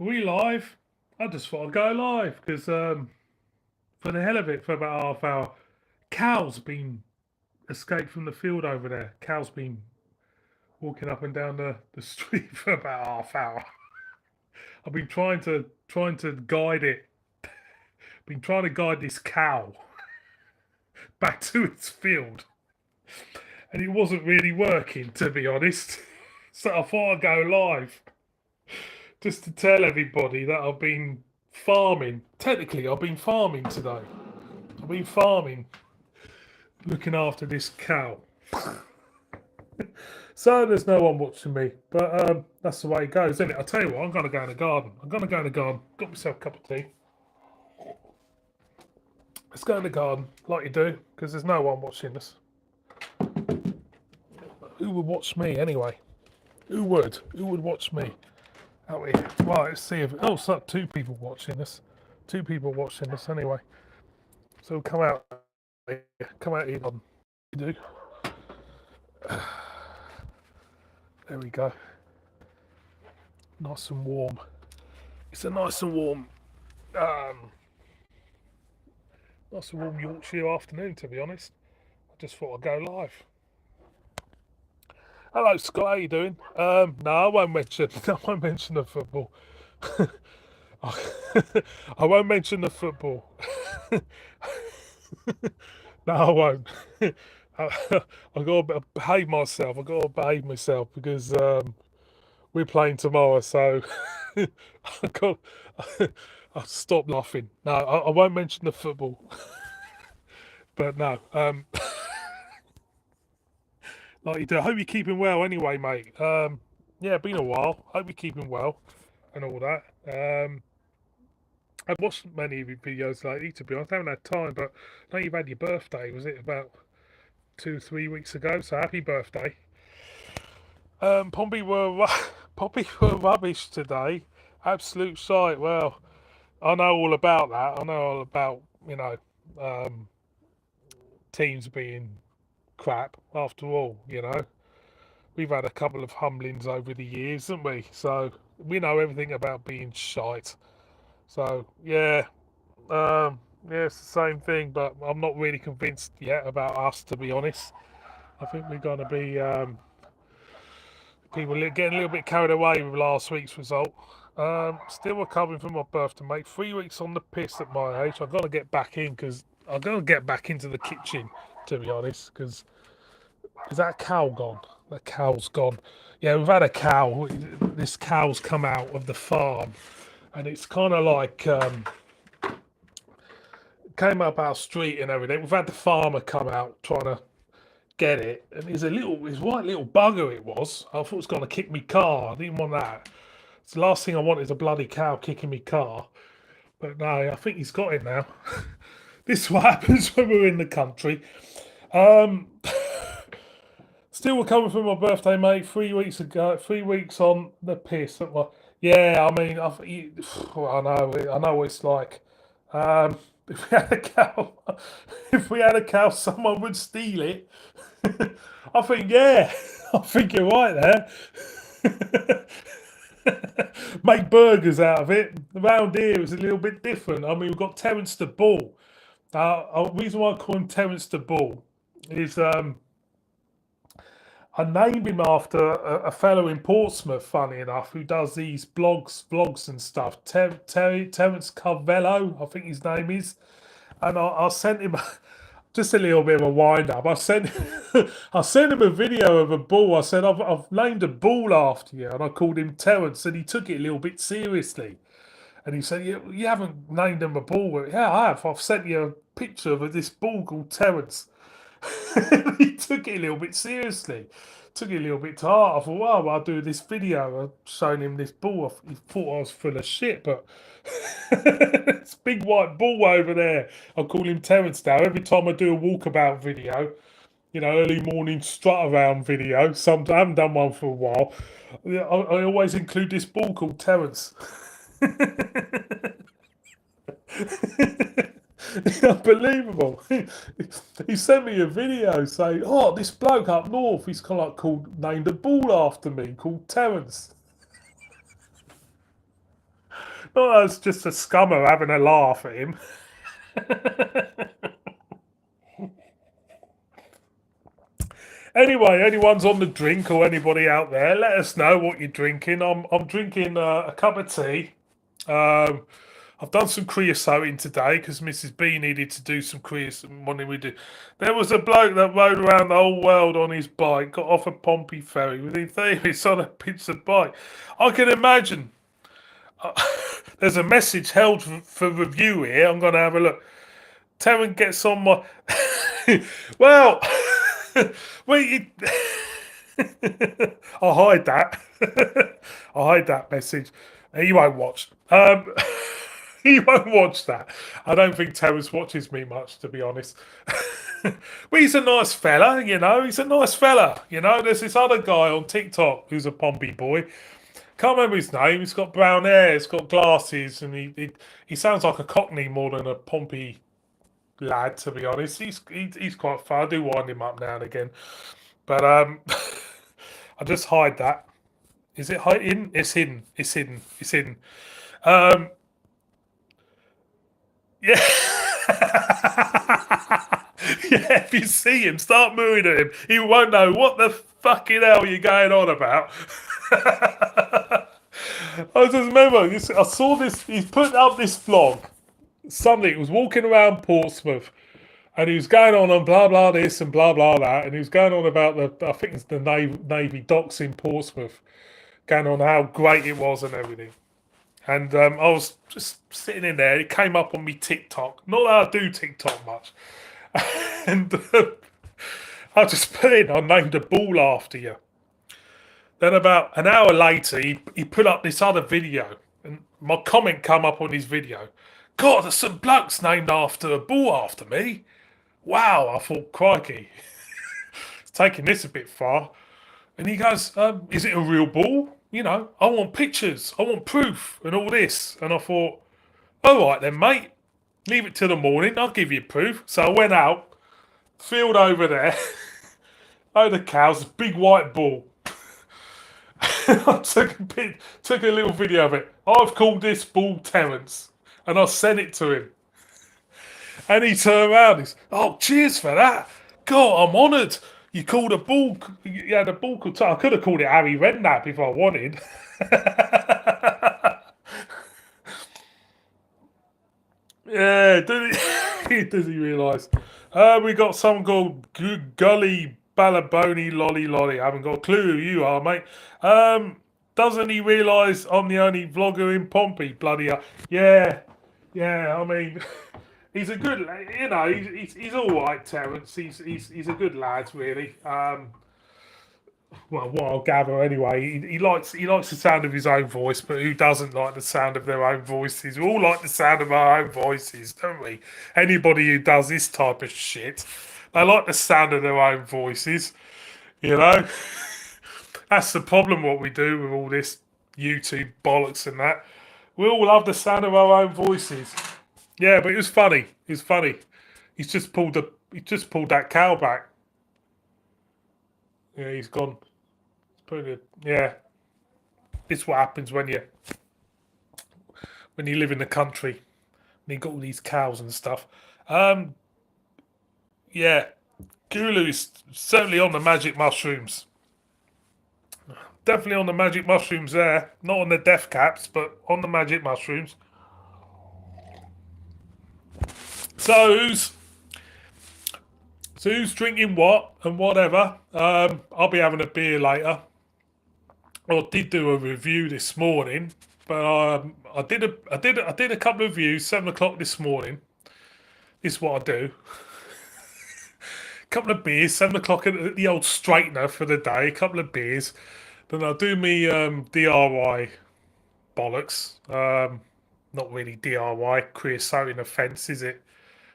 Are we live? I just thought I'd go live because, for the hell of it, for about half hour, Cal's been escaped from the field over there. Cal's been walking up and down the street for about half hour. I've been trying to guide it. Been trying to guide this cow back to its field, and it wasn't really working, to be honest. So I thought I'd go live just to tell everybody that I've been farming. Technically, I've been farming today. I've been farming, looking after this cow. So there's no one watching me, but that's the way it goes, isn't it? I'll tell you what, I'm going to go in the garden. Got myself a cup of tea. Let's go in the garden, like you do, because there's no one watching us. Who would watch me anyway? Who would? Who would watch me out here? Right, let's see if... Oh, so two people watching us. Two people watching us anyway. So come out here. You do. There we go. Nice and warm. It's a nice and warm Yorkshire afternoon, to be honest. I just thought I'd go live. Hello, Scott. How you doing? No, I won't mention the football. I won't mention the football. No, I won't. I've got to behave myself. Because we're playing tomorrow, so I'll stop laughing. No, I won't mention the football. But no, like you do. I hope you're keeping well anyway, mate. Yeah, been a while. Hope you're keeping well and all that. I've watched many of your videos lately, to be honest. I haven't had time, but I know you've had your birthday. Was it about 2-3 weeks ago? So happy birthday. Pompey were rubbish today. Absolute shite. Well, I know all about that. I know all about, teams being crap. After all, we've had a couple of humblings over the years, haven't we? So we know everything about being shite. So yeah, it's the same thing, but I'm not really convinced yet about us, to be honest. I think we're going to be people getting a little bit carried away with last week's result. Still recovering from my birthday, mate. 3 weeks on the piss at my age. I've got to get back in because I've got to get back into the kitchen, to be honest. Because is that cow gone? That cow's gone. Yeah, we've had a cow. This cow's come out of the farm. And it's kind of like came up our street and everything. We've had the farmer come out trying to get it, and it's white little bugger it was. I thought it was going to kick me car. I didn't want that. It's the last thing I want is a bloody cow kicking me car. But no, I think he's got it now. This is what happens when we're in the country. Still recovering from my birthday, mate. 3 weeks ago. 3 weeks on the piss. Yeah, I mean, I know what it's like. If we had a cow, someone would steal it. I think you're right there. Make burgers out of it. Around here, it's a little bit different. I mean, we've got Terrence the Bull. The reason why I call him Terrence the Bull is I named him after a fellow in Portsmouth, funny enough, who does these vlogs and stuff. Terrence Carvello, I think his name is. And I sent him just a little bit of a wind up. I sent him a video of a bull. I said, I've named a bull after you, and I called him Terrence, and he took it a little bit seriously. And he said, you haven't named him a bull. Yeah, I have. I've sent you a picture of this bull called Terrence. He took it a little bit seriously. Took it a little bit to heart. I thought, well, I'll do this video. I've shown him this bull. He thought I was full of shit, but this big white bull over there. I call him Terrence now. Every time I do a walkabout video, early morning strut around video. I haven't done one for a while. I always include this bull called Terrence. Unbelievable. He sent me a video saying, oh, this bloke up north, he's kind of like named a bull after me, called Terrence. Not as just a scummer having a laugh at him. Anyway, anyone's on the drink or anybody out there, let us know what you're drinking. I'm drinking a cup of tea. Um, I've done some creosoting today because Mrs. B needed to do some creosote. What did we do? There was a bloke that rode around the whole world on his bike, got off a Pompey ferry within 30 minutes on a pizza bike. I can imagine. There's a message held for review here. I'm going to have a look. Terrence gets on my. Well, we. I'll hide that. I'll hide that message. He won't watch. He won't watch that. I don't think Terrence watches me much, to be honest. Well, he's a nice fella, you know. He's a nice fella, you know. There's this other guy on TikTok who's a Pompey boy. Can't remember his name. He's got brown hair. He's got glasses, and he sounds like a Cockney more than a Pompey lad, to be honest. He's quite fun. I do wind him up now and again, but I just hide that. Is it hidden? It's hidden. It's hidden. It's hidden. Yeah. Yeah, if you see him, start mooing at him. He won't know what the fucking hell you're going on about. I just remember, I saw this, he's put up this vlog. Sunday, he was walking around Portsmouth and he was going on blah, blah this and blah, blah that. And he was going on about I think it's the Navy docks in Portsmouth, going on how great it was and everything. And I was just sitting in there. It came up on me TikTok. Not that I do TikTok much. And I just put in, I named a bull after you. Then about an hour later, he put up this other video. And my comment come up on his video. God, there's some blokes named after a bull after me. Wow, I thought, crikey. It's taking this a bit far. And he goes, is it a real bull? You know, I want pictures, I want proof, and all this. And I thought, all right then, mate, leave it till the morning, I'll give you proof. So I went out, field over there, load of cows, big white bull. I took a little video of it. I've called this bull Terrence, and I sent it to him. And he turned around, he's, oh, cheers for that. God, I'm honoured. You called a bull. You had a bull called. I could have called it Harry Redknapp if I wanted. Yeah, does he realise? We got someone called Gully Balaboni Lolly Lolly. I haven't got a clue who you are, mate. Doesn't he realise I'm the only vlogger in Pompey? Bloody hell. Yeah. I mean. He's a good, you know. He's all right, Terrence. He's a good lad, really. Well, what I'll gather anyway. He likes the sound of his own voice, but who doesn't like the sound of their own voices? We all like the sound of our own voices, don't we? Anybody who does this type of shit, they like the sound of their own voices. You know, that's the problem. What we do with all this YouTube bollocks and that, we all love the sound of our own voices. Yeah, but it was funny. It was funny. He just pulled that cow back. Yeah, he's gone. Yeah. This is what happens when you live in the country. And you got all these cows and stuff. Yeah. Gulu is certainly on the magic mushrooms. Definitely on the magic mushrooms there. Not on the death caps, but on the magic mushrooms. So who's drinking what and whatever? I'll be having a beer later. I did do a review this morning, but I did a couple of reviews 7 o'clock this morning. This is what I do. A couple of beers, 7 o'clock at the old straightener for the day. A couple of beers, then I'll do me DIY bollocks. Not really DIY, creosoting offence, is it?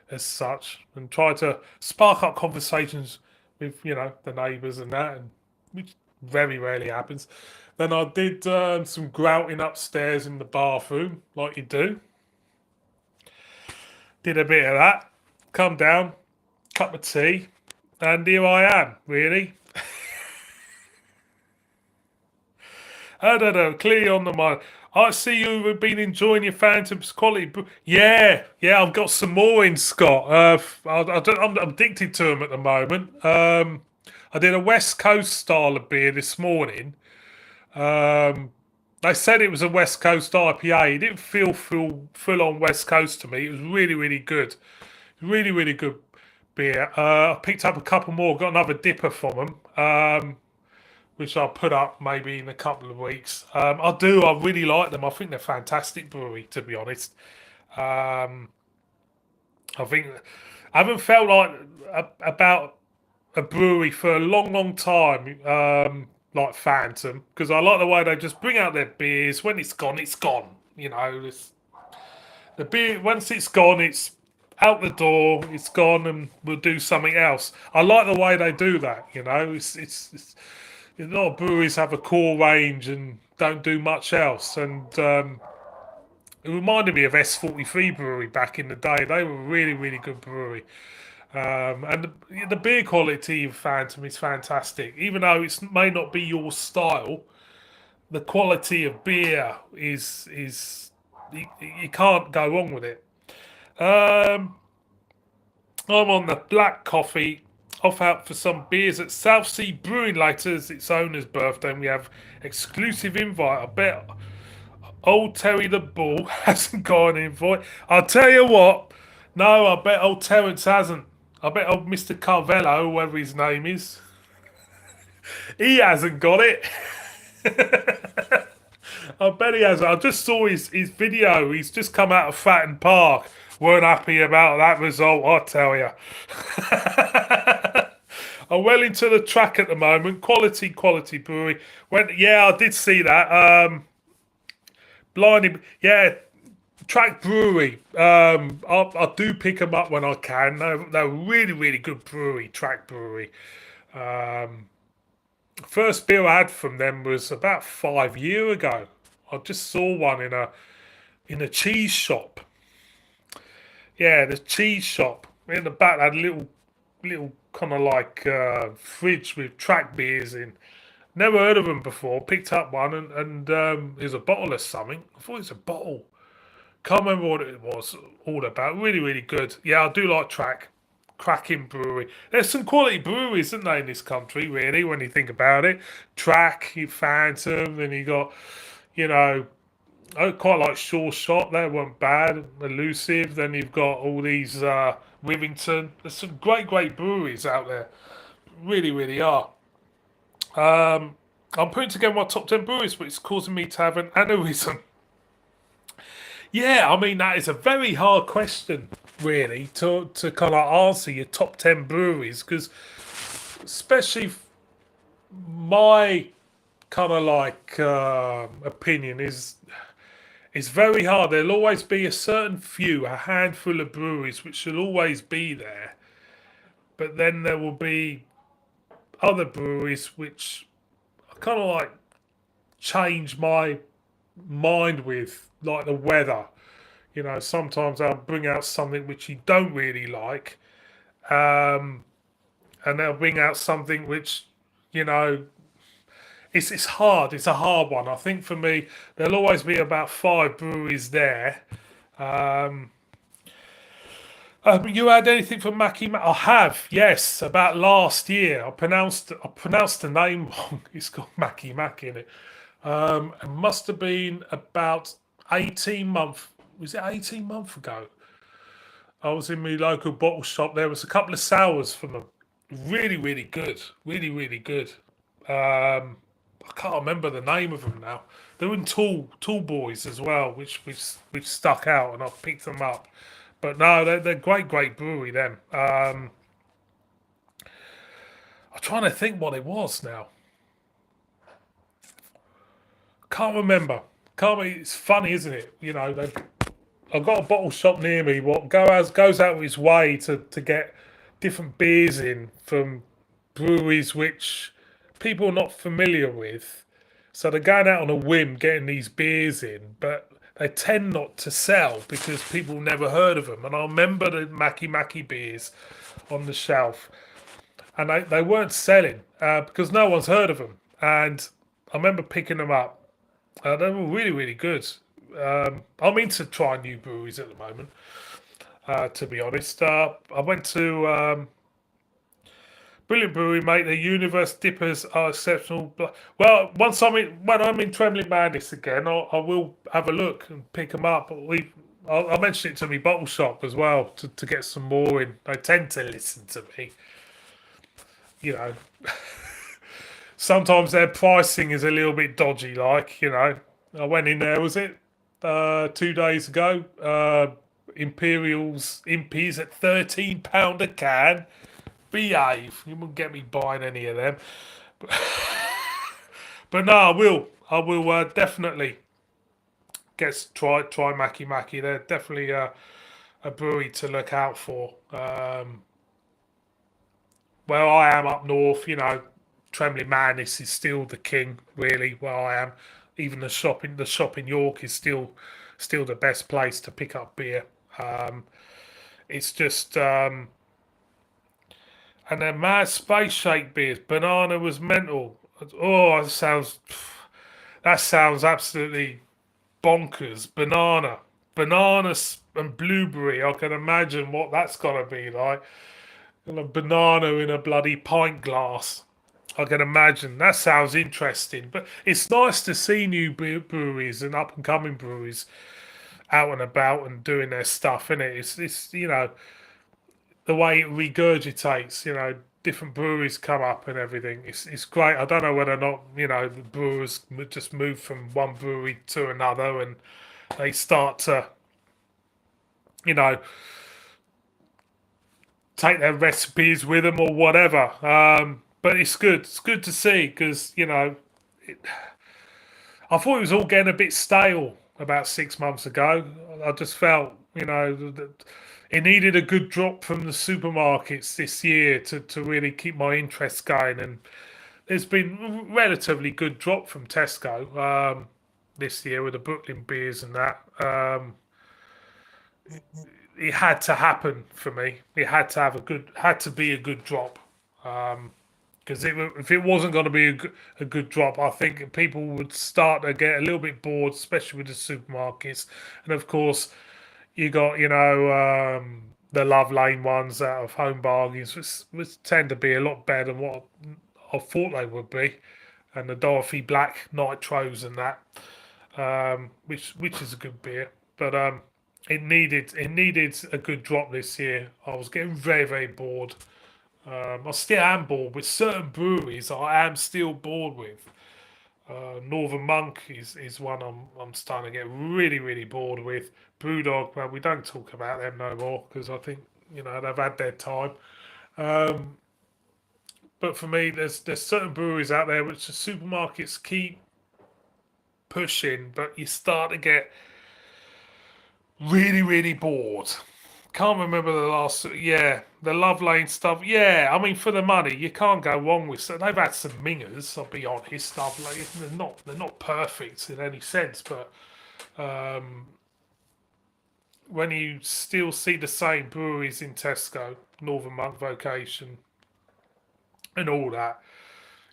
As such, and try to spark up conversations with the neighbours and that, and which very rarely happens. Then I did some grouting upstairs in the bathroom, like you do. Did a bit of that. Come down, cup of tea, and here I am, really. I don't know. Clearly on the mind. I see you've been enjoying your Phantom's quality. Yeah, yeah. I've got some more in, Scott. I'm addicted to them at the moment. I did a West Coast style of beer this morning. Um, they said it was a West Coast IPA. It didn't feel full on West Coast to me. It was really, really good. Really, really good beer. I picked up a couple more. Got another dipper from them. Which I'll put up maybe in a couple of weeks. I do. I really like them. I think they're fantastic brewery, to be honest. Um, I think I haven't felt like about a brewery for a long, long time. Like Phantom, because I like the way they just bring out their beers. When it's gone, it's gone. You know, the beer once it's gone, it's out the door. It's gone, and we'll do something else. I like the way they do that. You know, it's a lot of breweries have a core range and don't do much else. And it reminded me of S43 Brewery back in the day. They were a really, really good brewery. And the beer quality of Phantom is fantastic. Even though it may not be your style, the quality of beer is you can't go wrong with it. Um, I'm on the black coffee. Off out for some beers at South Sea Brewing later as its owner's birthday, and we have exclusive invite. I bet old Terry the Bull hasn't got an invite. I'll tell you what. No, I bet old Terrence hasn't. I bet old Mr. Carvello, whatever his name is, he hasn't got it. I bet he has. I just saw his video. He's just come out of Fatton Park. Weren't happy about that result, I tell you. I'm well into the track at the moment. Quality brewery. Yeah, I did see that. Blinding, yeah. Track Brewery. I do pick them up when I can. They're really, really good brewery. Track Brewery. First beer I had from them was about 5 years ago. I just saw one in a cheese shop. Yeah, the cheese shop in the back had a little kind of like fridge with track beers in. Never heard of them before. Picked up one and it was a bottle of something. I thought it was a bottle. Can't remember what it was all about. Really, really good. Yeah, I do like track. Cracking brewery. There's some quality breweries, isn't there, in this country, really, when you think about it. Track, you Phantom, then you got, you know, I quite like Shore Shop. They weren't bad. Elusive. Then you've got all these Rivington. There's some great breweries out there. Really, really are. I'm putting together my top 10 breweries, but it's causing me to have an aneurysm. Yeah, I mean, that is a very hard question, really, to kind of answer your top 10 breweries, because especially my kind of like opinion is it's very hard. There'll always be a certain few, a handful of breweries which will always be there, but then there will be other breweries which I kind of like change my mind with, like the weather. You know, sometimes I'll bring out something which you don't really like, um, and they'll bring out something which, you know, it's hard. It's a hard one. I think for me, there'll always be about five breweries there. Um, you had anything from Mackie? I have, yes. About last year, I pronounced the name wrong. It's got Mackie in it. It must have been about 18 months. Was it 18 months ago? I was in my local bottle shop. There was a couple of sours from them. Really, really good. Really, really good. I can't remember the name of them now. They're in Tall Boys as well, which stuck out, and I've picked them up. But no, they're great brewery. Them. I'm trying to think what it was now. Can't remember. Can't. It's funny, isn't it? You know, I've got a bottle shop near me. What goes out of his way to get different beers in from breweries which people are not familiar with. So they're going out on a whim getting these beers in, but they tend not to sell because people never heard of them. And I remember the Mackie beers on the shelf, and they weren't selling because no one's heard of them. And I remember picking them up. They were really, really good. I'm into trying new breweries at the moment. To be honest, I went to brilliant brewery, mate. The Universe Dippers are exceptional. Well, once when I'm in Trembling Madness again, I will have a look and pick them up. I'll mention it to me bottle shop as well to get some more in. They tend to listen to me. You know, sometimes their pricing is a little bit dodgy. I went in there. Was it 2 days ago? Imperials Impies at £13 a can. Behave. You won't get me buying any of them. But no, I will. I will definitely try Mackie Mackie. They're definitely a brewery to look out for. Where I am up north, Trembling Madness is still the king, really. Where I am, even the shop in York is still the best place to pick up beer. Um, it's just and then mad space shake beers. Banana was mental. Oh, that sounds absolutely bonkers. Bananas and blueberry. I can imagine what that's gonna be like. And a banana in a bloody pint glass. I can imagine. That sounds interesting. But it's nice to see new breweries and up and coming breweries out and about and doing their stuff, isn't it? It's the way it regurgitates, different breweries come up and everything. It's great. I don't know whether or not, the brewers just move from one brewery to another and they start to, you know, take their recipes with them or whatever. But it's good. It's good to see because, I thought it was all getting a bit stale about 6 months ago. I just felt, that it needed a good drop from the supermarkets this year to really keep my interest going. And there's been relatively good drop from Tesco this year with the Brooklyn beers and that. It had to happen for me. It had to be a good drop. Because if it wasn't going to be a good drop, I think people would start to get a little bit bored, especially with the supermarkets. And of course, you got the Love Lane ones out of Home Bargains, which tend to be a lot better than what I thought they would be, and the Dorothy Black Nitros and that, which is a good beer, but it needed a good drop this year. I was getting very very bored. I still am bored with certain breweries. I am still bored with. Northern Monk is one I'm starting to get really really bored with. Brewdog, well, we don't talk about them no more because I think they've had their time. Um, but for me, there's certain breweries out there which the supermarkets keep pushing, but you start to get really really bored. Can't remember the last. Yeah, the Love Lane stuff. Yeah, I mean for the money, you can't go wrong with. So they've had some mingers. I'll be honest. They're not perfect in any sense, but um, when you still see the same breweries in Tesco, Northern Monk, Vocation, and all that,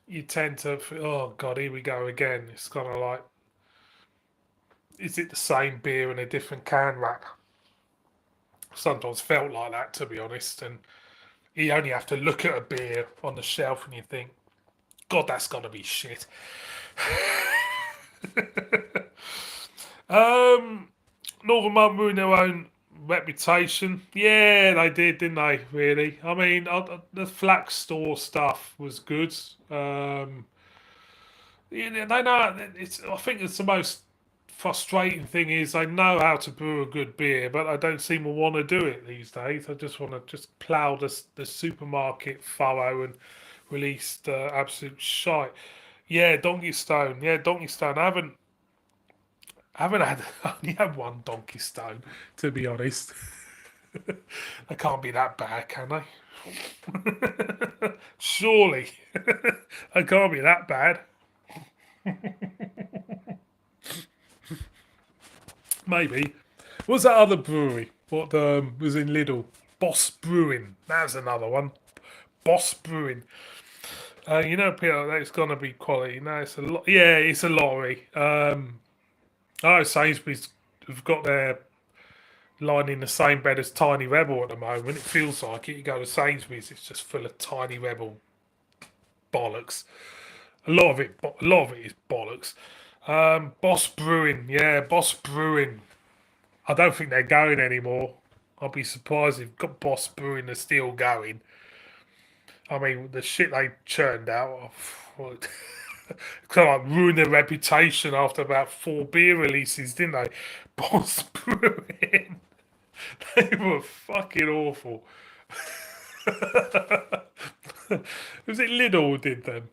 you tend to feel, oh god, here we go again. It's kind of like, is it the same beer in a different can wrap? Sometimes felt like that, to be honest. And you only have to look at a beer on the shelf and you think, God, that's got to be shit. um, Northern Monk ruined their own reputation. Yeah, they did, didn't they? Really? I mean, the Flax store stuff was good. They know it's. I think it's the most frustrating thing is they know how to brew a good beer, but I don't seem to want to do it these days. I just want to just plough the supermarket furrow and release the absolute shite. Yeah, Donkey Stone. Yeah, Donkey Stone. I haven't had I only had one Donkey Stone, to be honest. They can't be that bad, can they? Surely. They can't be that bad. Maybe. What was that other brewery? What was in Lidl? Boss Brewing. That's another one. Boss Brewing. You know, Peter, that's gonna be quality. No, it's a lot. Yeah, it's a lorry. I know Sainsbury's have got their lying in the same bed as Tiny Rebel at the moment. It feels like it. You go to Sainsbury's, it's just full of Tiny Rebel bollocks. A lot of it is bollocks. Boss Brewing, yeah, Boss Brewing. I don't think they're going anymore. I'll be surprised if got Boss Brewing are still going. I mean, the shit they churned out, kind of like ruined their reputation after about 4 beer releases, didn't they? Boss Brewing, they were fucking awful. Was it Lidl who did them?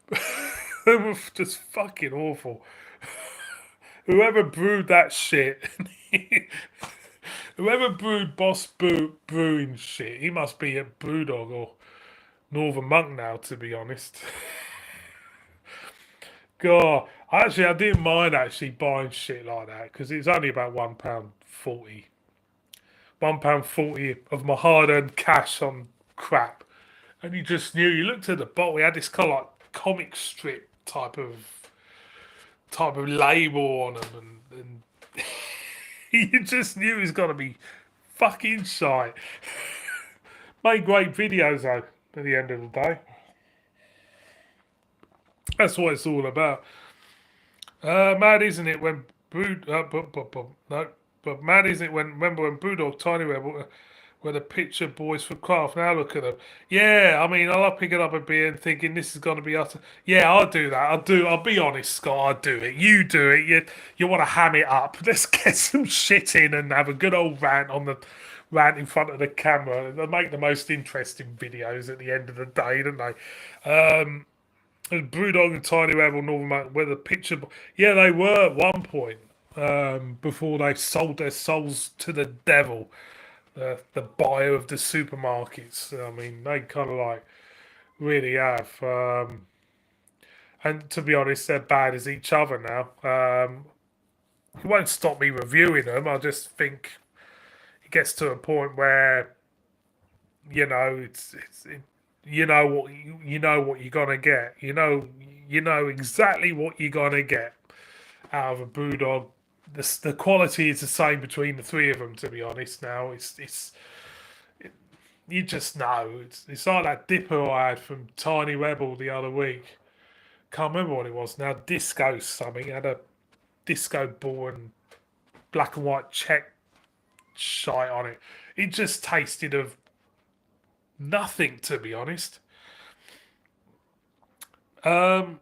They were just fucking awful. Whoever brewed that shit, whoever brewed Brewing shit, he must be at Brewdog or Northern Monk now, to be honest. God, I didn't mind actually buying shit like that because it's only about £1.40. £1.40 of my hard-earned cash on crap, and you just knew. You looked at the bottle; it had this kind of like comic strip type of label on them, and you just knew it was gonna be fucking shite. Made great videos though. At the end of the day, that's what it's all about. Mad, isn't it? When Brood, no, but mad, isn't it? When remember when Brewdog Tiny Rebel were the picture boys for craft. Now look at them. Yeah, I mean, I love picking up a beer and thinking this is going to be utter. Yeah, I'll do that. I'll do. I'll be honest, Scott. I'll do it. You do it. You want to ham it up. Let's get some shit in and have a good old rant in front of the camera. They make the most interesting videos at the end of the day, don't they? And Brewdog and Tiny Rebel Northern Monk were the picture. Yeah, they were at one point before they sold their souls to the devil, the buyer of the supermarkets. I mean, they kind of like really have. And to be honest, they're bad as each other now. It won't stop me reviewing them. I just think it gets to a point where you know what you're gonna get. You know exactly what you're gonna get out of a Brewdog. The quality is the same between the three of them. To be honest, now it's you just know. It's like that dipper I had from Tiny Rebel the other week. Can't remember what it was now. Disco something. It had a disco ball and black and white check shite on it. It just tasted of nothing, to be honest. I'm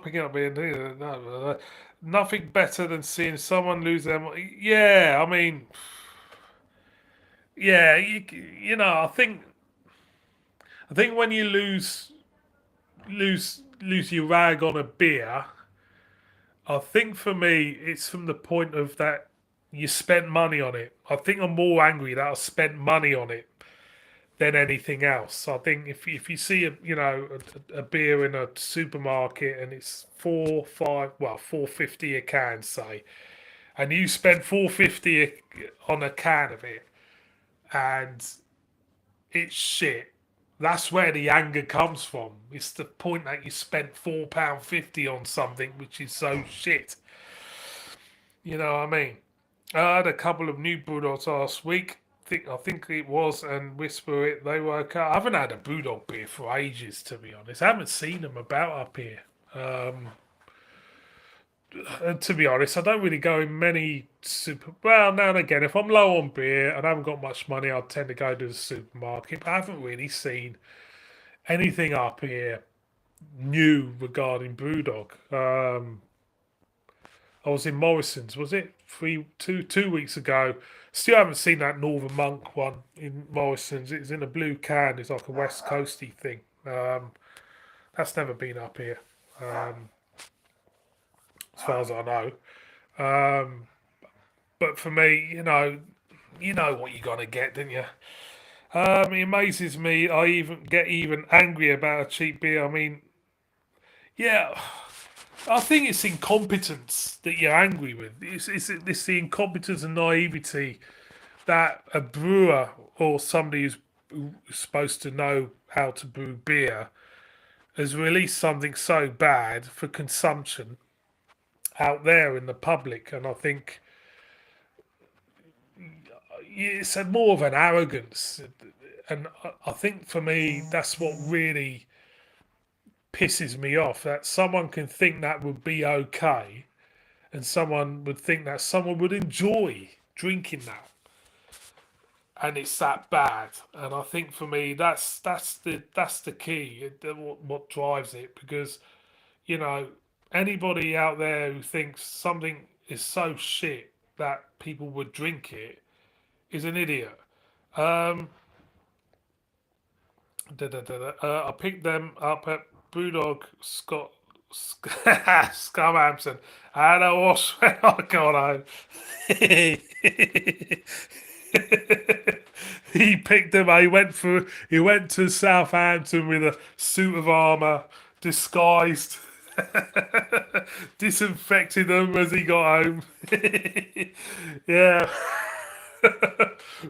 picking up here. Nothing better than seeing someone lose their money. Yeah, I mean, yeah, you know, I think when you lose your rag on a beer, I think for me it's from the point of that you spent money on it. I think I'm more angry that I spent money on it than anything else. I think if you see a beer in a supermarket and it's 450 a can, say, and you spend 450 on a can of it, and it's shit. That's where the anger comes from. It's the point that you spent £4.50 on something which is so shit. You know what I mean? I had a couple of new Bulldogs last week. I think it was, and Whisper it. They were okay. I haven't had a Brewdog beer for ages, to be honest. I haven't seen them about up here. Um, and to be honest, I don't really go in many super. Well, now and again, if I'm low on beer and I haven't got much money, I'll tend to go to the supermarket. But I haven't really seen anything up here new regarding Brewdog. I was in Morrison's, was it 2 weeks ago? Still haven't seen that Northern Monk one in Morrison's. It's in a blue can. It's like a West Coasty thing. That's never been up here, as far as I know. Um, but for me, you know what you're gonna get, don't you? It amazes me. I even get even angry about a cheap beer. I mean, yeah, I think it's incompetence that you're angry with. It's the incompetence and naivety that a brewer or somebody who's supposed to know how to brew beer has released something so bad for consumption out there in the public, and I think it's a more of an arrogance, and I think for me that's what really pisses me off. That someone can think that would be okay, and someone would think that someone would enjoy drinking that, and it's that bad. And I think for me that's the key, what drives it, because you know anybody out there who thinks something is so shit that people would drink it is an idiot. Um, I picked them up at Brewdog Scumhampton. I had a wash when I got home. He picked them up. He went to Southampton with a suit of armour, disguised, disinfected them as he got home. Yeah.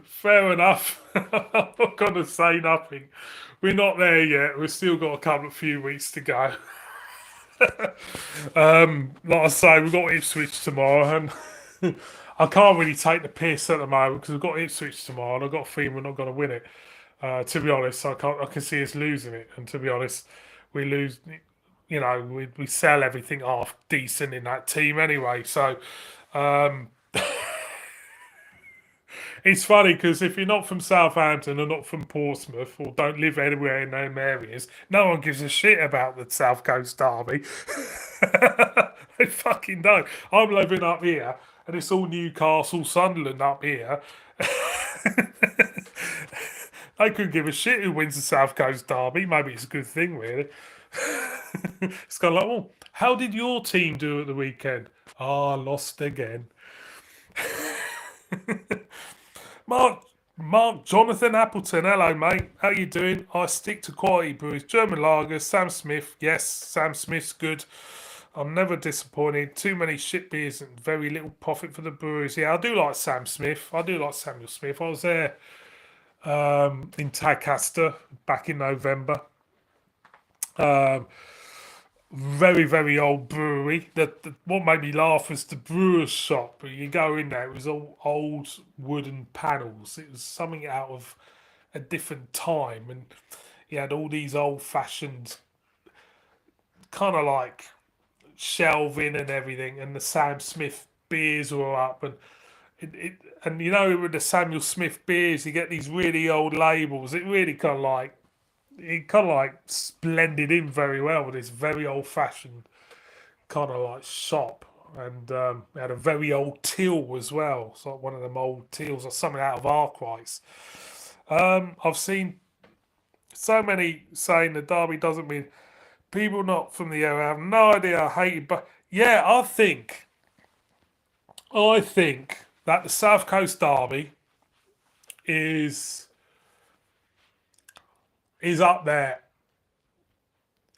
Fair enough. I'm not going to say nothing. We're not there yet. We've still got a couple of few weeks to go. Like I say, we've got Ipswich tomorrow, and I can't really take the piss at the moment because we've got Ipswich tomorrow, and I've got a feeling we're not going to win it. To be honest, I can't. I can see us losing it, and to be honest, we lose. We sell everything half decent in that team anyway. So um, it's funny because if you're not from Southampton or not from Portsmouth or don't live anywhere in them areas, no one gives a shit about the South Coast Derby. They fucking don't. I'm living up here and it's all Newcastle, Sunderland up here. They couldn't give a shit who wins the South Coast Derby. Maybe it's a good thing, really. It's kind of like, well, how did your team do at the weekend? Ah, lost again. Mark, Mark Jonathan Appleton, hello mate. How you doing? I stick to quality brews, German lagers, Sam Smith. Yes, Sam Smith's good. I'm never disappointed. Too many shit beers and very little profit for the breweries. Yeah, I do like Sam Smith. I do like Samuel Smith. I was there in Tadcaster back in November. Um, very old brewery. What made me laugh was the brewer's shop. You go in there, it was all old wooden panels. It was something out of a different time, and you had all these old fashioned kind of like shelving and everything, and the Sam Smith beers were up, and it and with the Samuel Smith beers, you get these really old labels. It really kind of like blended in very well with this very old fashioned kind of like shop. And it had a very old till as well. It's like one of them old tills or something out of Arkwright's. I've seen so many saying the derby doesn't mean people not from the area have no idea. I hate it, but yeah, I think that the South Coast Derby is is up there.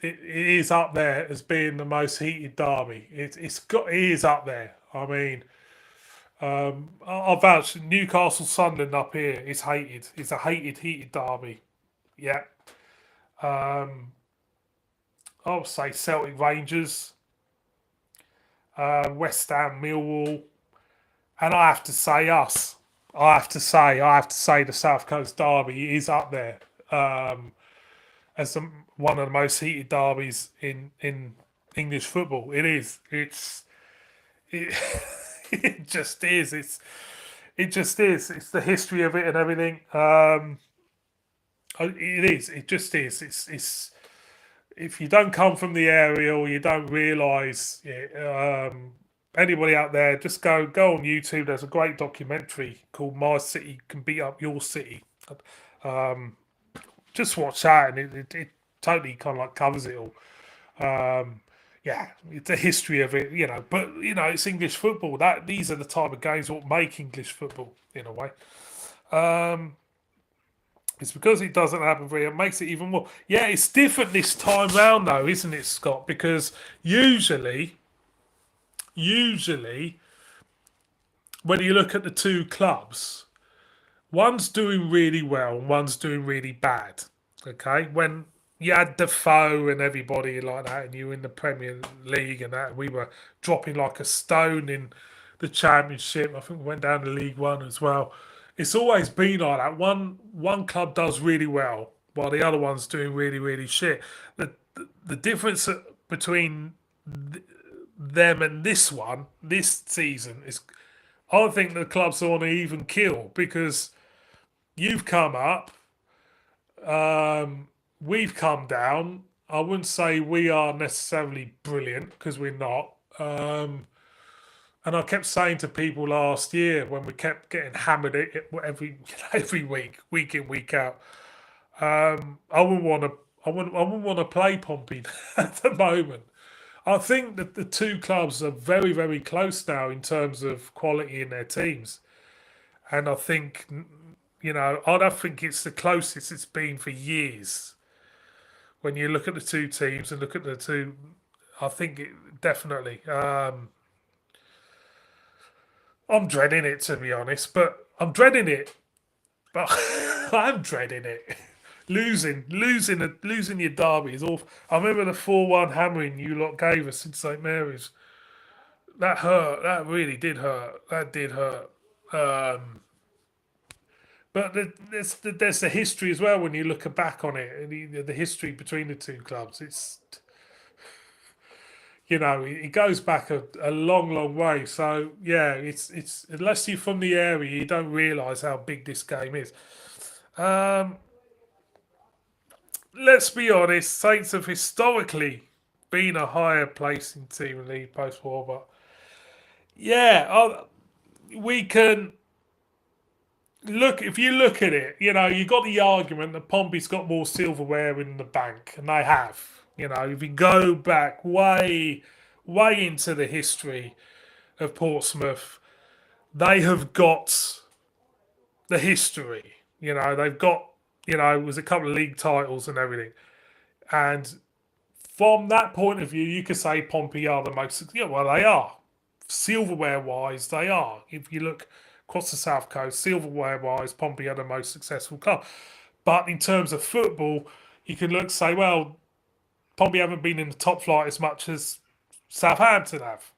It is up there as being the most heated derby. It is up there. I mean, I've vouched Newcastle Sunderland up here is hated. It's a heated derby. Yeah. Um, I would say Celtic Rangers, West Ham Millwall, and I have to say us. I have to say the South Coast Derby is up there as one of the most heated derbies in English football. It is. It, it just is. It just is. It's the history of it and everything. It is. It just is. It's if you don't come from the area or you don't realise it, anybody out there, just go on YouTube. There's a great documentary called "My City Can Beat Up Your City." Um, just watch that, and it totally kind of like covers it all. Yeah, it's the history of it, But it's English football. That these are the type of games what make English football in a way. Um, it's because it doesn't happen very. It makes it even more. Yeah, it's different this time round though, isn't it, Scott? Because usually when you look at the two clubs, one's doing really well and one's doing really bad. Okay, when you had Defoe and everybody like that, and you were in the Premier League and that. We were dropping like a stone in the Championship. I think we went down to League One as well. It's always been like that. One club does really well while the other one's doing really shit. The difference between them and this one this season is, I think the clubs are on an even kill because you've come up, we've come down. I wouldn't say we are necessarily brilliant because we're not. And I kept saying to people last year when we kept getting hammered every week in week out. I wouldn't want to. I wouldn't want to play Pompey at the moment. I think that the two clubs are very close now in terms of quality in their teams, and I think I don't think it's the closest it's been for years. When you look at the two teams and look at the two, I think definitely. I'm dreading it to be honest, but I'm dreading it. But I'm dreading it. Losing your derby is awful. I remember the 4-1 hammering you lot gave us in St Mary's. That hurt. That really did hurt. That did hurt. Um, but there's the history as well when you look back on it, and the history between the two clubs. It's it goes back a long way. So yeah, it's unless you're from the area, you don't realise how big this game is. Um, let's be honest, Saints have historically been a higher placing team in the league post-war, but yeah, we can look. If you look at it, you got the argument that Pompey's got more silverware in the bank, and they have. If you go back way into the history of Portsmouth, they have got the history. They've got it was a couple of league titles and everything, and from that point of view, you could say Pompey are the most. Yeah, well, they are. Silverware wise, they are. If you look across the south coast, silverware wise, Pompey are the most successful club. But in terms of football, you can look say, well, Pompey haven't been in the top flight as much as Southampton have.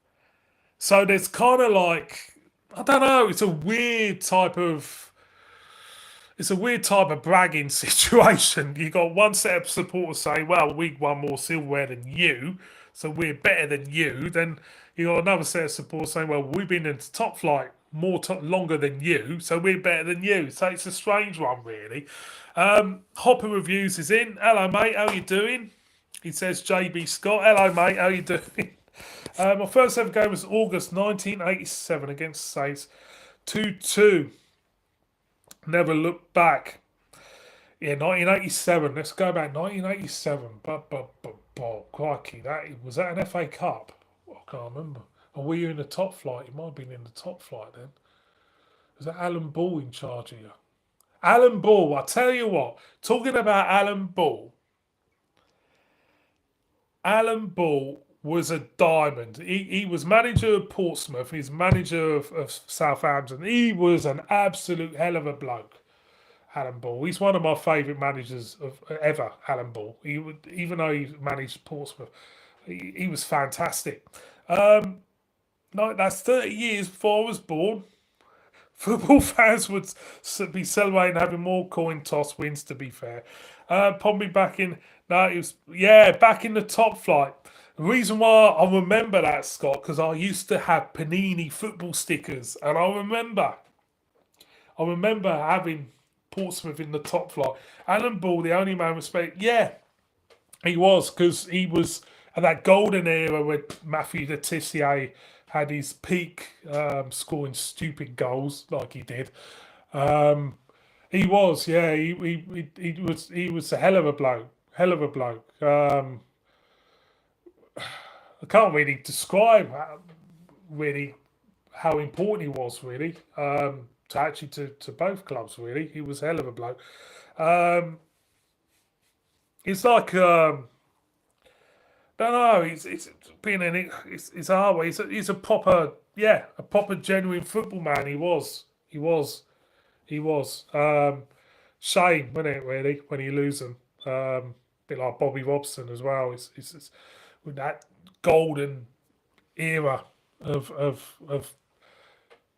So there's kind of like, I don't know. It's a weird type of bragging situation. You got one set of supporters saying, "Well, we won more silverware than you, so we're better than you." Then you got another set of supporters saying, "Well, we've been in the top flight longer than you, so we're better than you." So it's a strange one, really. Hopper Reviews is in. Hello, mate. How you doing? He says, "JB Scott." Hello, mate. How you doing? My first ever game was August 1987 against Saints, 2-2. Never looked back. Yeah, 1987. Let's go back. 1987. Crikey, that an FA Cup? I can't remember. Or were you in the top flight? You might have been in the top flight then. Was that Alan Ball in charge of you? Alan Ball. I tell you what. Talking about Alan Ball. Alan Ball was a diamond. He was manager of Portsmouth. He's manager of Southampton. He was an absolute hell of a bloke. Alan Ball. He's one of my favourite managers of ever. Alan Ball. Even though he managed Portsmouth, he was fantastic. No, that's 30 years before I was born. Football fans would be celebrating having more coin toss wins. To be fair, Pompey back in. No, it was back in the top flight. The reason why I remember that, Scott, because I used to have Panini football stickers, and I remember having Portsmouth in the top flight. Alan Ball, the only man respect. Yeah, he was, because he was at that golden era where Matthew Letitia had his peak, scoring stupid goals like he did. He was, yeah, he was a hell of a bloke, hell of a bloke. I can't really describe really how important he was, really, to both clubs. Really, he was a hell of a bloke. It's like don't know. It's been in it's a hard way. He's a proper a proper genuine football man. He was. Shame, wasn't it? Really, when you lose them. bit like Bobby Robson as well. It's with that golden era of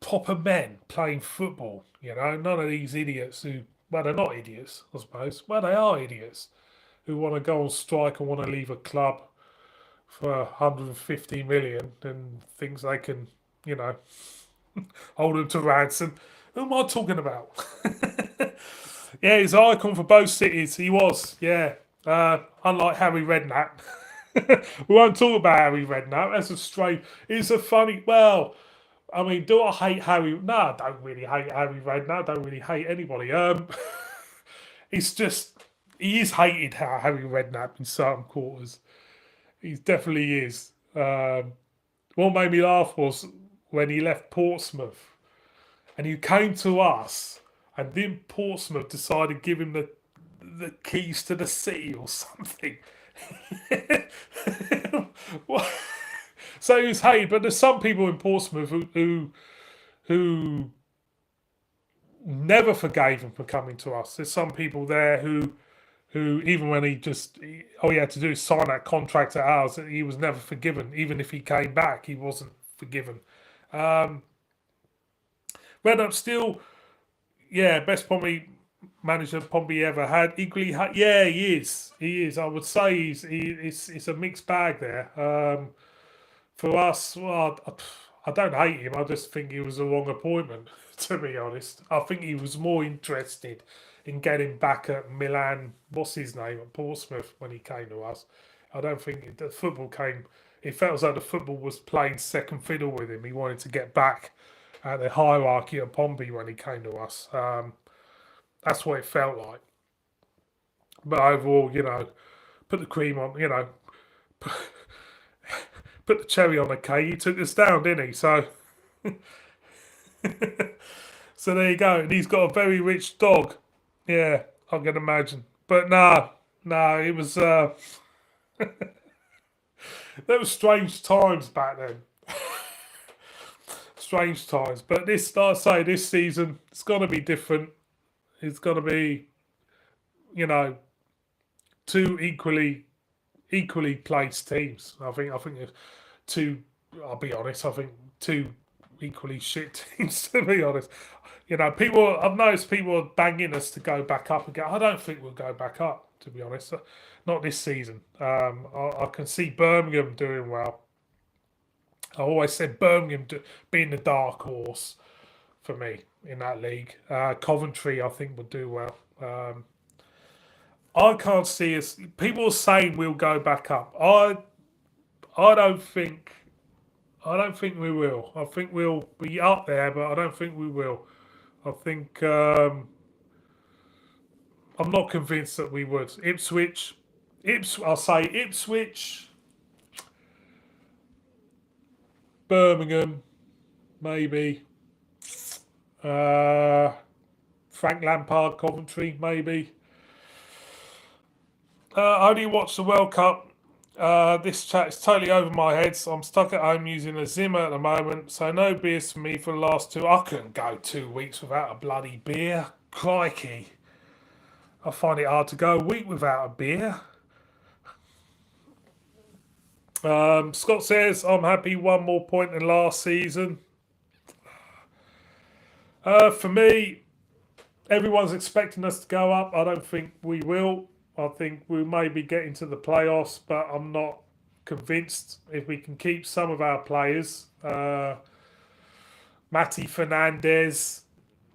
proper men playing football. None of these idiots who, well, they're not idiots, I suppose. Well, they are idiots who want to go on strike and want to leave a club for 150 million and thinks they can, you know, hold them to ransom. Who am I talking about? Yeah, he's an icon for both cities. He was, yeah. Unlike Harry Redknapp. We won't talk about Harry Redknapp. That's a strange. It's a funny. Well, I mean, do I hate Harry? No, I don't really hate Harry Redknapp. I don't really hate anybody. It's just he is hated, Harry Redknapp, in certain quarters. He definitely is. What made me laugh was when he left Portsmouth and he came to us, and then Portsmouth decided to give him the keys to the city or something. What? So he was hated, but there's some people in Portsmouth who never forgave him for coming to us. There's some people there who even when all he had to do is sign that contract at ours, he was never forgiven. Even if he came back, he wasn't forgiven. Redknapp still, yeah, best probably manager probably ever had. Equally, yeah, he is. He is. I would say it's a mixed bag there. For us, well, I don't hate him. I just think he was the wrong appointment, to be honest. I think he was more interested in getting back at Milan, what's his name, at Portsmouth when he came to us. I don't think the football came. It felt as though the football was playing second fiddle with him. He wanted to get back at the hierarchy at Pompey when he came to us. That's what it felt like. But overall, put the cream on, put the cherry on the cake. He took us down, didn't he? So, so there you go. And he's got a very rich dog. Yeah, I can imagine. But no, it was there were strange times back then. Strange times. But this, like I say, this season it's gonna be different. It's gonna be, two equally placed teams. I think two. I'll be honest. I think two equally shit teams. To be honest, people. I've noticed people are banging us to go back up again. I don't think we'll go back up. To be honest, not this season. I can see Birmingham doing well. I always said Birmingham being the dark horse for me in that league. Coventry, I think, will do well. I can't see us. People are saying we'll go back up. I don't think we will. I think we'll be up there, but I don't think we will. I think I'm not convinced that we would. I'll say Ipswich, Birmingham, maybe. Frank Lampard, Coventry, maybe. I only watched the World Cup. This chat is totally over my head, so I'm stuck at home using a Zimmer at the moment, so no beers for me for the last two. I couldn't go 2 weeks without a bloody beer. Crikey. I find it hard to go a week without a beer. Scott says, I'm happy 1 more point than last season. For me, everyone's expecting us to go up. I don't think we will. I think we may be getting to the playoffs, but I'm not convinced if we can keep some of our players. Matty Fernandez,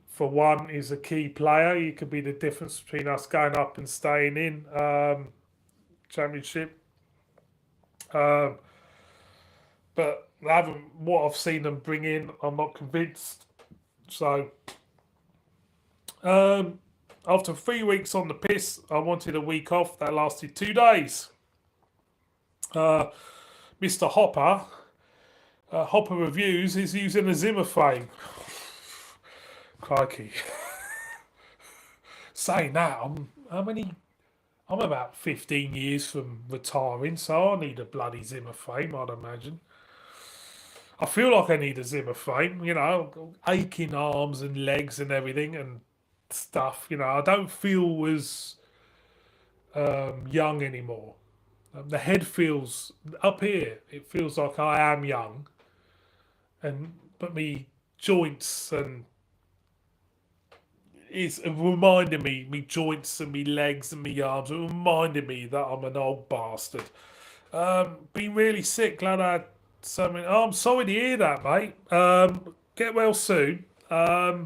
for one, is a key player. He could be the difference between us going up and staying in Championship. But what I've seen them bring in, I'm not convinced. So, after 3 weeks on the piss, I wanted a week off. That lasted 2 days. Mr. Hopper, Hopper Reviews, is using a Zimmer frame. Crikey. Saying that, I'm about 15 years from retiring, so I need a bloody Zimmer frame, I'd imagine. I feel like I need a Zimmer frame, aching arms and legs and everything and stuff. I don't feel as young anymore. The head feels up here. It feels like I am young, but me joints and it's reminding me joints and me legs and me arms. It reminded me that I'm an old bastard. Been really sick. Glad I had something. Oh, I'm sorry to hear that, mate. Get well soon. Yeah,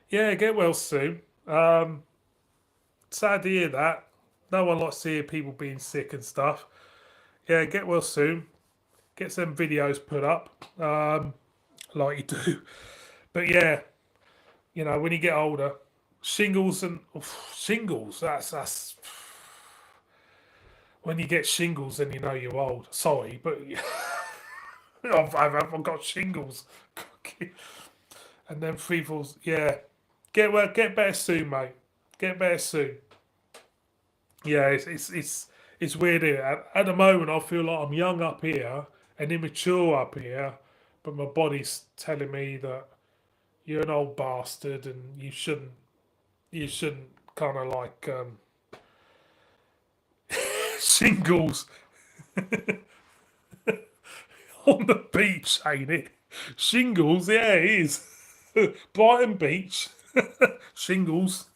get well soon. Sad to hear that. No one likes to hear people being sick and stuff. Yeah, get well soon. Get some videos put up, like you do. But yeah, when you get older, shingles and shingles. That's when you get shingles, then you know you're old. Sorry, but I've got shingles. And then free falls. Yeah, get better soon, mate. Get better soon. Yeah, it's weird here. At the moment, I feel like I'm young up here and immature up here, but my body's telling me that you're an old bastard and you shouldn't kind of like shingles on the beach, ain't it? Shingles, yeah, it is. Brighton Beach, shingles.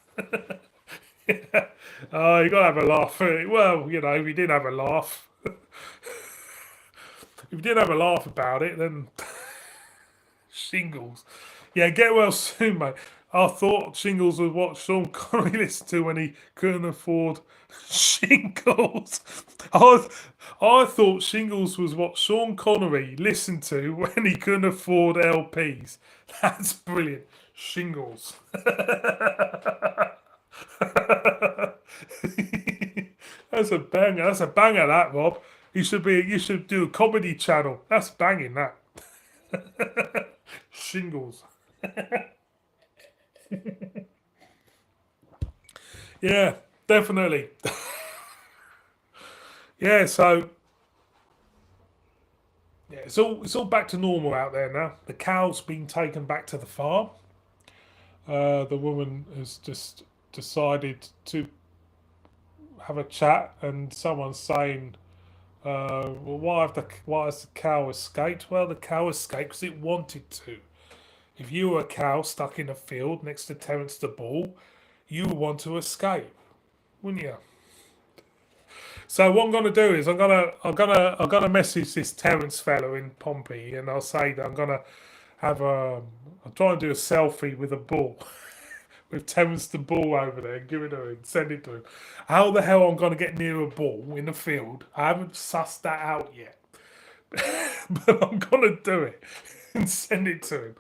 Oh, you gotta have a laugh. Well, if you didn't have a laugh, if you didn't have a laugh about it, then shingles. Yeah, get well soon, mate. I thought Shingles was what Sean Connery listened to when he couldn't afford shingles. I, I thought Shingles was what Sean Connery listened to when he couldn't afford LPs. That's brilliant. Shingles. That's a banger. That's a banger, that Rob. You should do a comedy channel. That's banging, that. Shingles. Yeah, definitely. Yeah, so yeah, it's all back to normal out there now. The cow's been taken back to the farm. The woman has just decided to have a chat, and someone's saying, "Well, why has the cow escaped?" Well, the cow escaped because it wanted to. If you were a cow stuck in a field next to Terrence the Bull, you would want to escape, wouldn't you? So what I'm gonna do is I'm gonna message this Terrence fellow in Pompey, and I'll say that I'm gonna have a I'll try and do a selfie with a bull, with Terrence the Bull over there, and give it to him, send it to him. How the hell I'm gonna get near a bull in the field? I haven't sussed that out yet, but I'm gonna do it and send it to him.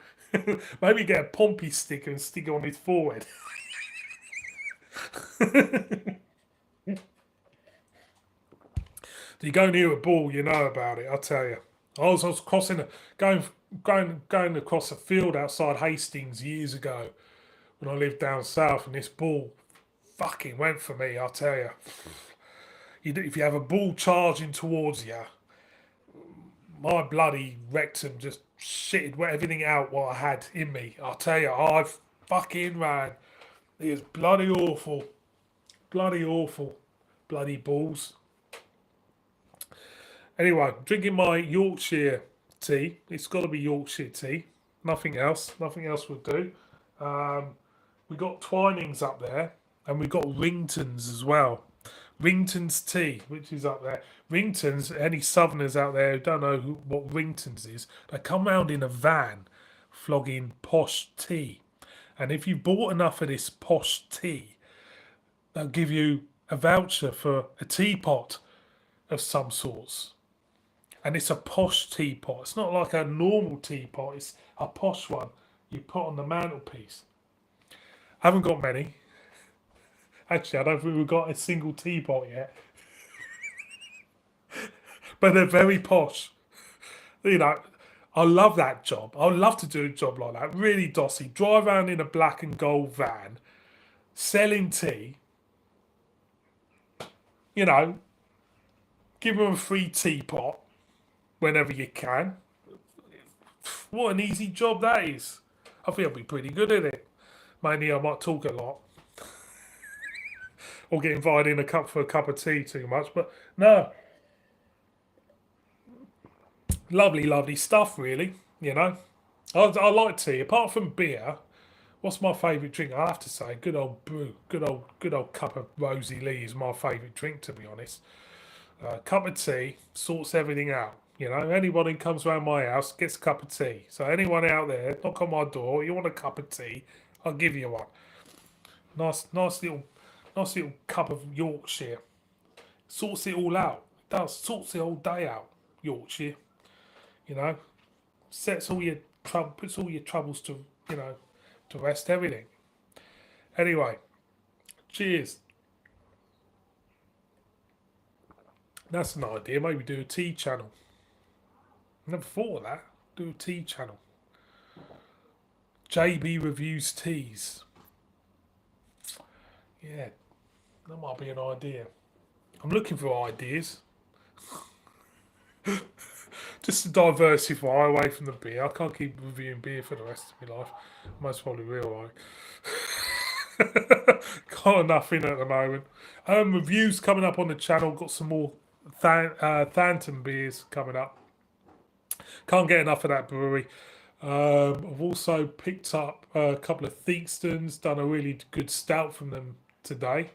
Maybe get a Pompey sticker and stick it on his forehead. You go near a bull, you know about it. I'll tell you. I was going going across a field outside Hastings years ago when I lived down south, and this bull fucking went for me. I'll tell you. If you have a bull charging towards you, my bloody rectum just shitted everything out what I had in me. I'll tell you, I fucking ran. It was bloody awful, bloody awful, bloody bulls. Anyway, drinking my Yorkshire tea. It's got to be Yorkshire tea. Nothing else. Nothing else would do. Um, we got Twinings up there, and we got Ringtons as well. Ringtons tea, which is up there. Ringtons. Any Southerners out there who don't know what Ringtons is, they come round in a van, flogging posh tea. And if you bought enough of this posh tea, they'll give you a voucher for a teapot of some sorts. And it's a posh teapot. It's not like a normal teapot. It's a posh one you put on the mantelpiece. I haven't got many. Actually, I don't think we've got a single teapot yet. But they're very posh. You know, I love that job. I would love to do a job like that. Really dossy. Drive around in a black and gold van, selling tea. You know, give them a free teapot whenever you can. What an easy job that is. I think I'll be pretty good at it. Mainly I might talk a lot. or get invited in for a cup of tea too much. But no, lovely, lovely stuff, really. You know, I like tea. Apart from beer, what's my favourite drink? I have to say, good old brew, good old cup of Rosy Lee is my favourite drink, to be honest. Cup of tea sorts everything out. You know, anyone who comes around my house gets a cup of tea. So anyone out there, knock on my door. You want a cup of tea? I'll give you one. Nice little cup of Yorkshire. Sorts it all out. It does sorts the whole day out. Yorkshire, you know, sets all your puts all your troubles to to rest. Everything. Anyway, cheers. That's an idea. Maybe do a tea channel. Never thought of that. Do a tea channel. JB reviews teas. Yeah, that might be an idea. I'm looking for ideas. Just to diversify away from the beer. I can't keep reviewing beer for the rest of my life. Most probably will, like. Got enough in at the moment. Reviews coming up on the channel. Got some more Thanton beers coming up. Can't get enough of that brewery. I've also picked up a couple of Theakstons, done a really good stout from them today.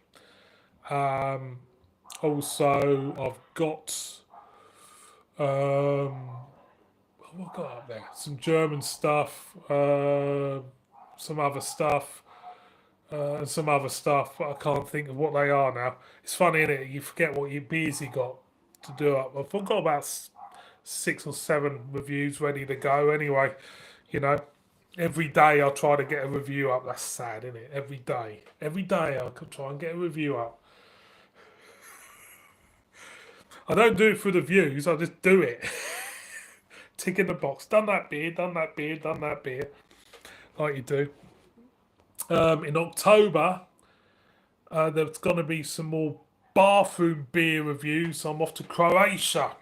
Also, I've got what have I got up there? Some German stuff, some other stuff, and some other stuff. But I can't think of what they are now. It's funny, isn't it? You forget what your beers you got to do up. I've got about 6 or 7 reviews ready to go. Anyway, you know, every day I'll try to get a review up. That's sad, isn't it? Every day I'll try and get a review up. I don't do it for the views. I just do it. Tick in the box. Done that beer. Done that beer. Done that beer. Like you do. In October, there's going to be some more bathroom beer reviews. I'm off to Croatia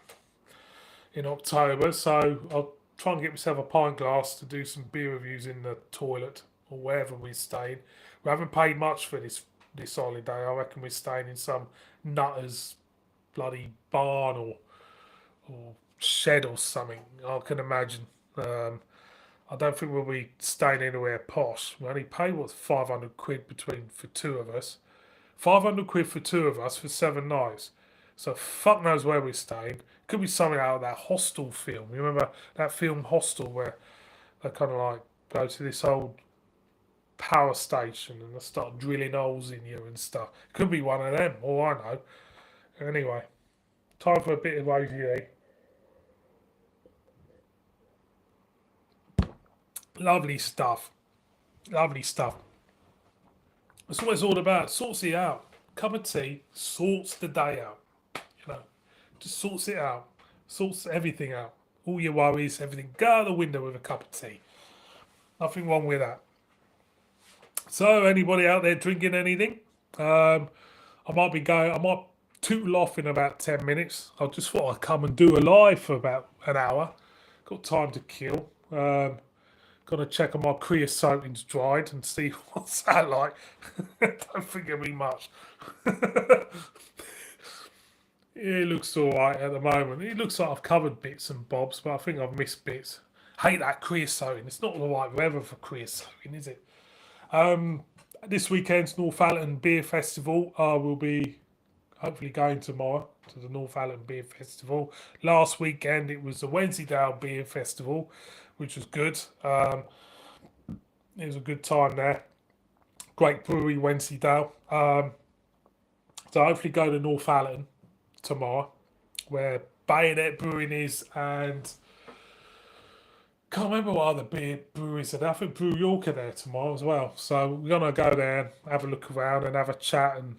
in October, so I'll try and get myself a pint glass to do some beer reviews in the toilet or wherever we're staying. We haven't paid much for this holiday. I reckon we're staying in some nutter's bloody barn or shed or something. I can imagine. I don't think we'll be staying anywhere posh. We only pay what £500 for 2 of us. £500 for 2 of us for 7 nights. So fuck knows where we're staying. Could be something out of that Hostel film. You remember that film Hostel where they kind of like go to this old power station and they start drilling holes in you and stuff. Could be one of them. All I know. Anyway, time for a bit of OVA. Lovely stuff. Lovely stuff. That's what it's all about. Sorts it out. Cup of tea sorts the day out. You know, just sorts it out. Sorts everything out. All your worries, everything. Go out the window with a cup of tea. Nothing wrong with that. So, anybody out there drinking anything? I might be going. I might tootle off in about 10 minutes. I just thought I'd come and do a live for about an hour. Got time to kill. Gonna check on my creosote's dried and see what's that like. Don't think it'll be much. It looks alright at the moment. It looks like I've covered bits and bobs, but I think I've missed bits. Hate that creosote. It's not the right weather for creosote, is it? This weekend's Northallerton Beer Festival. I will be hopefully going tomorrow to the Northallerton Beer Festival. Last weekend it was the Wensleydale Beer Festival, which was good. It was a good time there. Great brewery, Wensleydale. So hopefully go to Northallerton tomorrow, where Bayonet Brewing is, and can't remember what other beer breweries are there. I think Brew York are there tomorrow as well. So we're gonna go there, have a look around, and have a chat, and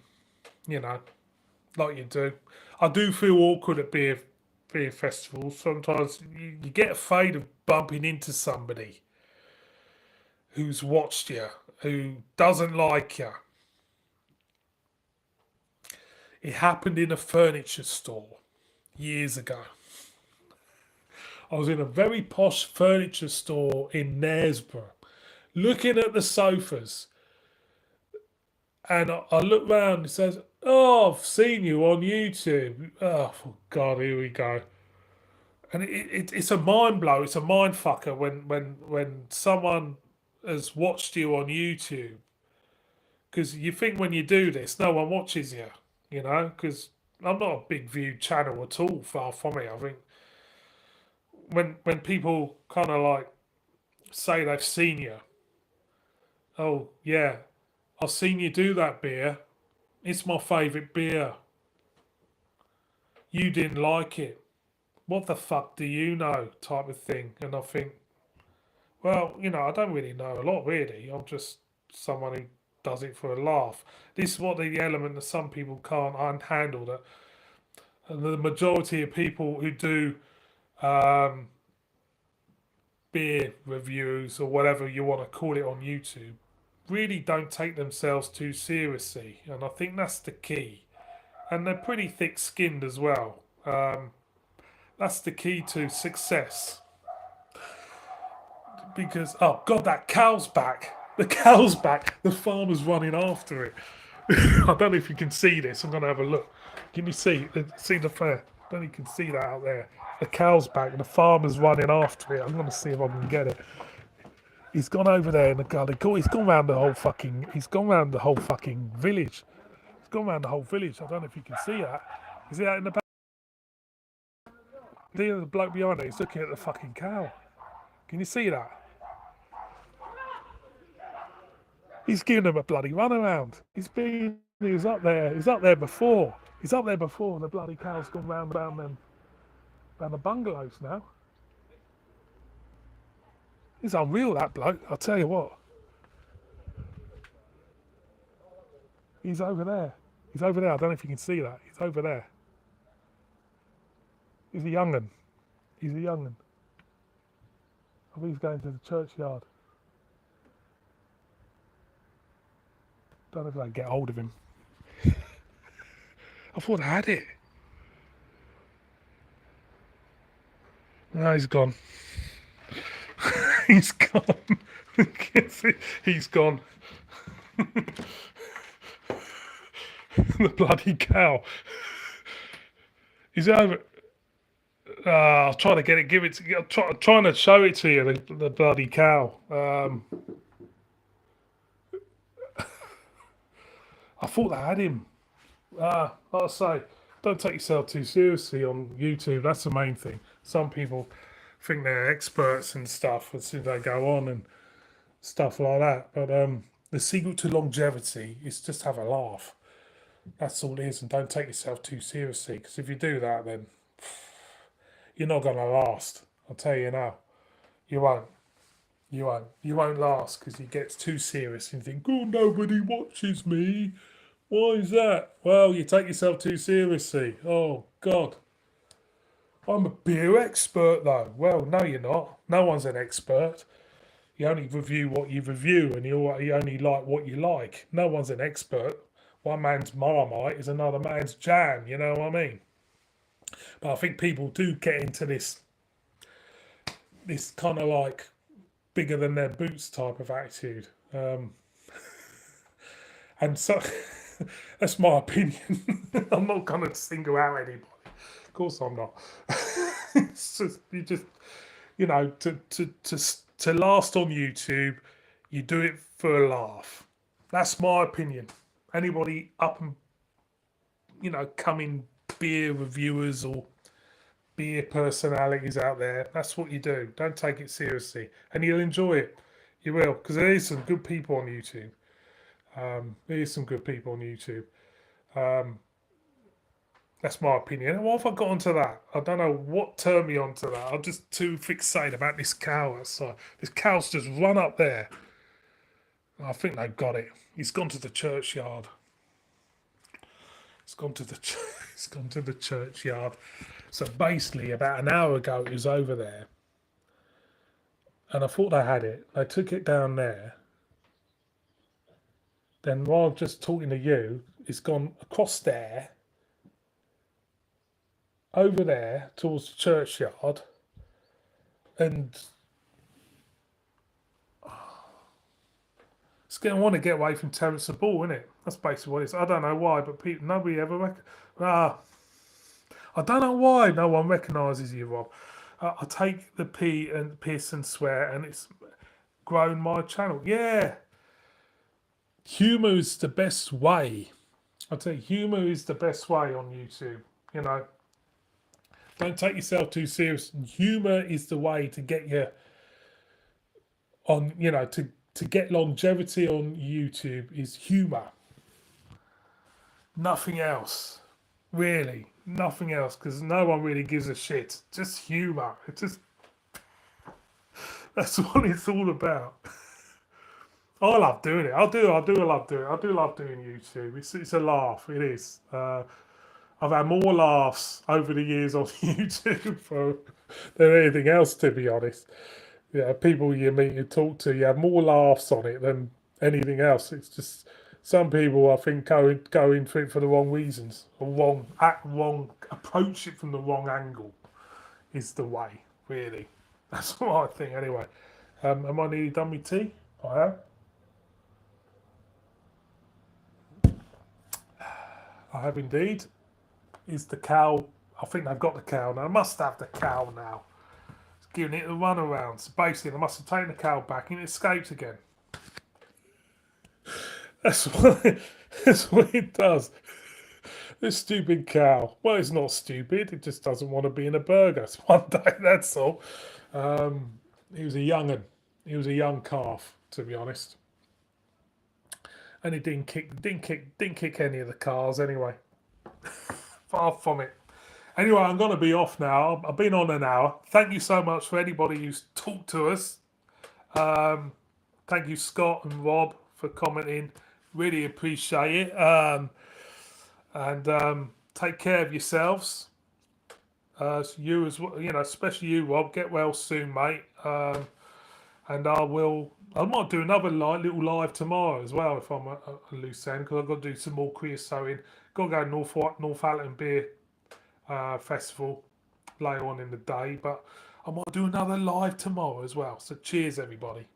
like you do. I do feel awkward at beer festivals. Sometimes you get afraid of bumping into somebody who's watched you, who doesn't like you. It happened in a furniture store years ago. I was in a very posh furniture store in Knaresborough, looking at the sofas. And I look round and it says, "Oh, I've seen you on YouTube." Oh, for God, here we go. And it's a mind blow. It's a mind fucker when someone has watched you on YouTube, because you think when you do this, no one watches you. You know, because I'm not a big viewed channel at all. Far from it. I think when people kind of like say they've seen you, oh yeah, I've seen you do that beer. It's my favourite beer. You didn't like it. What the fuck do you know? Type of thing. And I think, well, I don't really know a lot, really. I'm just someone who does it for a laugh. This is what the element that some people can't handle. That and the majority of people who do um, beer reviews or whatever you want to call it on YouTube really don't take themselves too seriously. And I think that's the key. And they're pretty thick skinned as well. That's the key to success. Because, oh God, that cow's back. The cow's back. The farmer's running after it. I don't know if you can see this. I'm going to have a look. Can you see the fair? I don't know if you can see that out there. The cow's back and the farmer's running after it. I'm going to see if I can get it. He's gone over there in the gully. He's gone round the whole fucking. He's gone round the whole fucking village. He's gone round the whole village. I don't know if you can see that. Is he out in the back? The bloke behind it is looking at the fucking cow. Can you see that? He's giving them a bloody run around. He was up there. He's up there before. He's up there before. The bloody cow's gone round them, round the bungalows now. He's unreal, that bloke. I'll tell you what. He's over there. He's over there. I don't know if you can see that. He's over there. He's a young'un. He's a young'un. I think he's going to the churchyard. Don't know if I can get hold of him. I thought I had it. No, he's gone. He's gone. He's gone. The bloody cow. He's over. I'm trying to get it. Give it. I'm trying to show it to you. The bloody cow. I thought I had him. Like I say, don't take yourself too seriously on YouTube. That's the main thing. Some people think they're experts and stuff as soon as they go on and stuff like that. But the secret to longevity is just have a laugh. That's all it is, and don't take yourself too seriously. Because if you do that, then you're not gonna last. I'll tell you now, you won't. You won't. You won't last because you get too serious and think, "Oh, nobody watches me." Why is that? Well, you take yourself too seriously. Oh God, I'm a beer expert though. Well, no, you're not. No one's an expert. You only review what you review, and you only like what you like. No one's an expert. One man's Marmite is another man's jam. You know what I mean? But I think people do get into this kind of like bigger than their boots type of attitude. And so that's my opinion. I'm not going to single out anybody. Of course, I'm not. It's just to last on YouTube, you do it for a laugh. That's my opinion. Anybody up and coming beer reviewers or beer personalities out there, that's what you do. Don't take it seriously, and you'll enjoy it. You will, because there is some good people on YouTube. There is some good people on YouTube. Um, that's my opinion. And what have I got onto that? I don't know what turned me onto that. I'm just too fixated about this cow outside. This cow's just run up there. I think they've got it. He's gone to the churchyard. He's gone to the he's gone to the churchyard. So basically, about an hour ago, it was over there, and I thought they had it. They took it down there. Then while I'm just talking to you, it's gone across there, over there towards the churchyard, and I want to get away from Terrence the Bull, innit? That's basically what it is. I don't know why, but people, nobody ever I don't know why no one recognises you, Rob. I take the P and piss and swear, and it's grown my channel. Yeah, humour is the best way. I tell you, humour is the best way on YouTube. You know, don't take yourself too serious. Humour is the way to get you on. You know, to get longevity on YouTube is humour. Nothing else, really. Nothing else, because no one really gives a shit. Just humour. It's just that's what it's all about. I love doing it. I do love doing it. I do love doing YouTube. It's a laugh. It is. I've had more laughs over the years on YouTube than anything else, to be honest. Yeah, people you meet, you talk to, you have more laughs on it than anything else. It's just some people, I think, go into it for the wrong reasons, or wrong approach it from the wrong angle is the way. Really, that's what I think. Anyway, am I nearly done with tea? I have. I have indeed. Is the cow? I think they've got the cow now. I must have the cow now. It's giving it a run around. So basically, I must have taken the cow back and it escapes again. That's what it does. This stupid cow. Well, it's not stupid. It just doesn't want to be in a burger. It's one day, that's all. He was a young'un. He was a young calf, to be honest. And he didn't kick any of the cars anyway. Far from it. Anyway, I'm going to be off now. I've been on an hour. Thank you so much for anybody who's talked to us. Thank you, Scott and Rob, for commenting. Really appreciate it. And take care of yourselves. You as well, especially you, Rob. Get well soon, mate. And I might do another little live tomorrow as well if I'm a loose end, because I've got to do some more creosoting. Got to go to Northallerton Beer Festival later on in the day, but I might do another live tomorrow as well. So cheers, everybody.